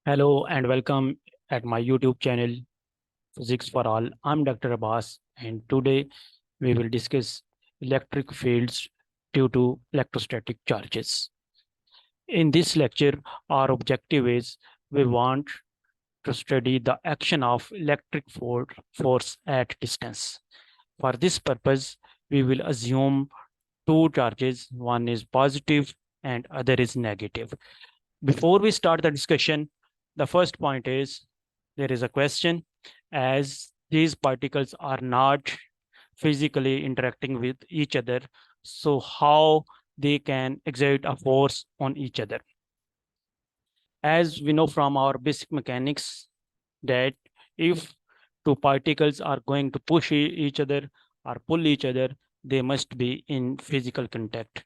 Hello and welcome at my YouTube channel Physics for All. I'm Dr. Abbas and today we will discuss electric fields due to electrostatic charges. In this lecture, our objective is we want to study the action of electric force at distance. For this purpose, we will assume two charges, one is positive and other is negative. Before we start the discussion, the first point is there is a question as these particles are not physically interacting with each other. So how they can exert a force on each other? As we know from our basic mechanics that if two particles are going to push each other or pull each other, they must be in physical contact.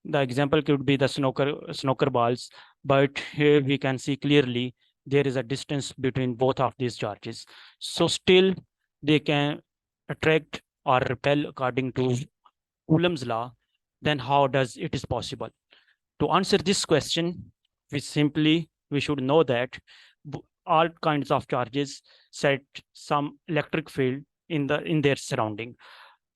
The example could be the snooker balls, but here we can see clearly there is a distance between both of these charges. So still they can attract or repel according to Coulomb's law. Then how does it is possible? To answer this question, we should know that all kinds of charges set some electric field in their surrounding.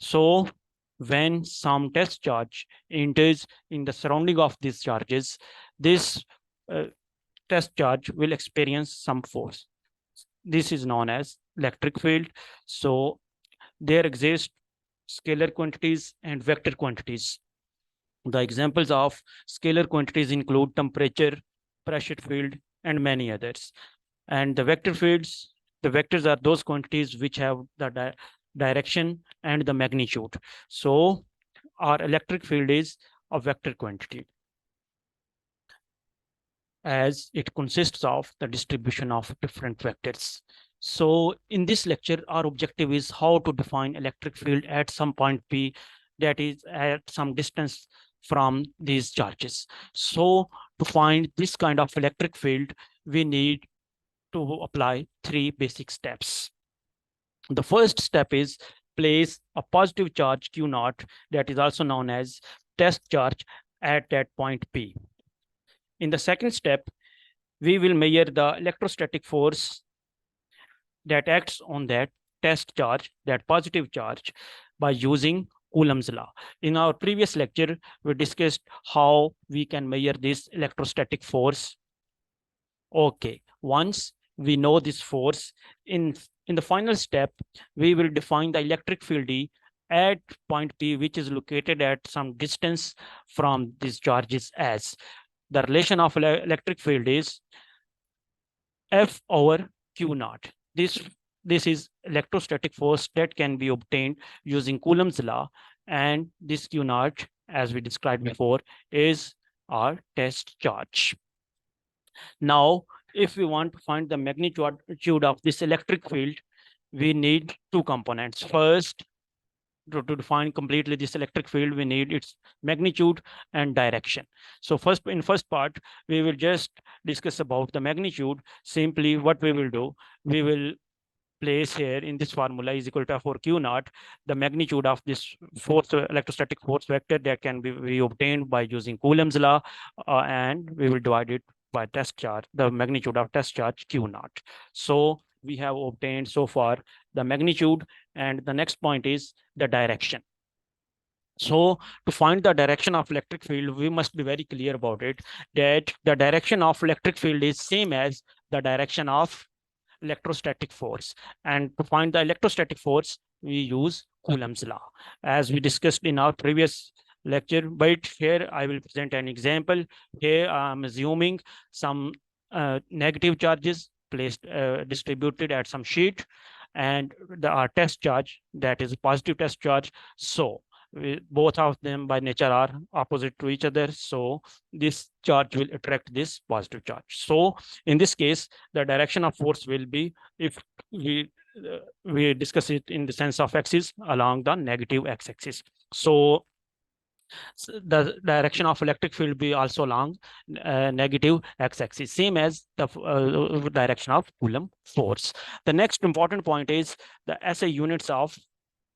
So when some test charge enters in the surrounding of these charges, this uh, test charge will experience some force. This is known as electric field. So there exist scalar quantities and vector quantities. The examples of scalar quantities include temperature, pressure field, and many others. And the vector fields, the vectors are those quantities which have the direction and the magnitude. So our electric field is a vector quantity as it consists of the distribution of different vectors. So in this lecture, our objective is how to define electric field at some point P that is at some distance from these charges. So to find this kind of electric field, we need to apply three basic steps. The first step is place a positive charge Q naught that is also known as test charge at that point P. In the second step, we will measure the electrostatic force that acts on that test charge, that positive charge, by using Coulomb's law. In our previous lecture, we discussed how we can measure this electrostatic force. Okay, once we know this force, in the final step, we will define the electric field E at point P, which is located at some distance from these charges as the relation of electric field is F over Q naught. This is electrostatic force that can be obtained using Coulomb's law, and this Q naught, as we described before, is our test charge. Now, if we want to find the magnitude of this electric field, we need two components. First, to define completely this electric field, we need its magnitude and direction. So in first part, we will just discuss about the magnitude. Simply what we will do, we will place here in this formula is equal to F for Q naught, the magnitude of this force, electrostatic force vector that can be obtained by using Coulomb's law, and we will divide it by test charge, the magnitude of test charge Q naught. So we have obtained so far the magnitude, and the next point is the direction. So to find the direction of electric field, we must be very clear about it, that the direction of electric field is same as the direction of electrostatic force. And to find the electrostatic force, we use Coulomb's law, as we discussed in our previous lecture. But here I will present an example. Here I'm assuming some negative charges placed distributed at some sheet, and our test charge, that is a positive test charge. So both of them by nature are opposite to each other. So this charge will attract this positive charge. So in this case, the direction of force will be, if we discuss it in the sense of axis, along the negative x-axis. So the direction of electric field will be also along negative x-axis, same as the direction of Coulomb force. The next important point is the SI units of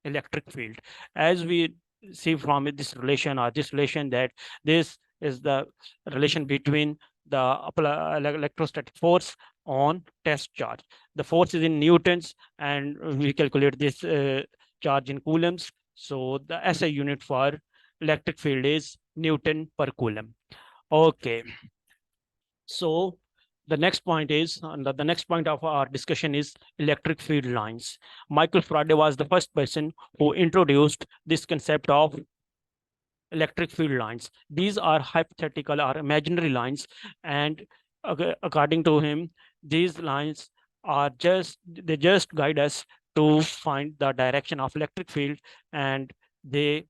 electric field. As we see from this relation that this is the relation between the electrostatic force on test charge. The force is in newtons, and we calculate this charge in coulombs. So the SI unit for electric field is Newton per coulomb. Okay. So the next point is, the next point of our discussion is electric field lines. Michael Faraday was the first person who introduced this concept of electric field lines. These are hypothetical or imaginary lines, and according to him, these lines are just guide us to find the direction of electric field, and they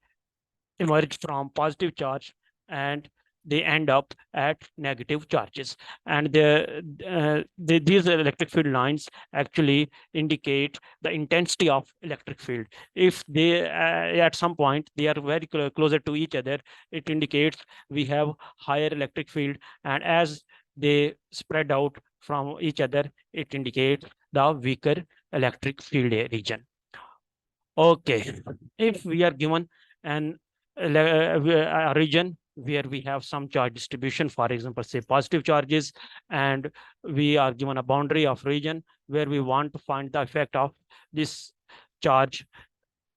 emerge from positive charge, and they end up at negative charges. And these electric field lines actually indicate the intensity of electric field. If they at some point they are very closer to each other, it indicates we have higher electric field, and as they spread out from each other, it indicates the weaker electric field region. Okay, if we are given an a region where we have some charge distribution, for example, say positive charges, and we are given a boundary of region where we want to find the effect of this charge,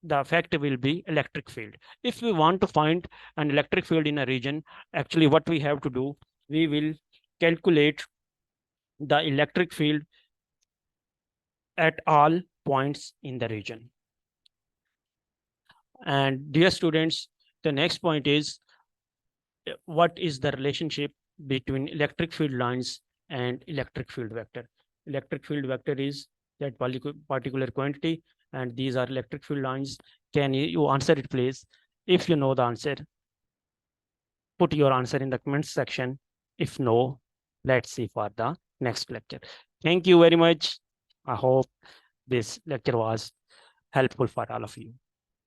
the effect will be electric field. If we want to find an electric field in a region, actually what we have to do, we will calculate the electric field at all points in the region. And dear students, the next point is, what is the relationship between electric field lines and electric field vector? Electric field vector is that particular quantity, and these are electric field lines. Can you answer it, please? If you know the answer, put your answer in the comments section. If no, let's see for the next lecture. Thank you very much. I hope this lecture was helpful for all of you.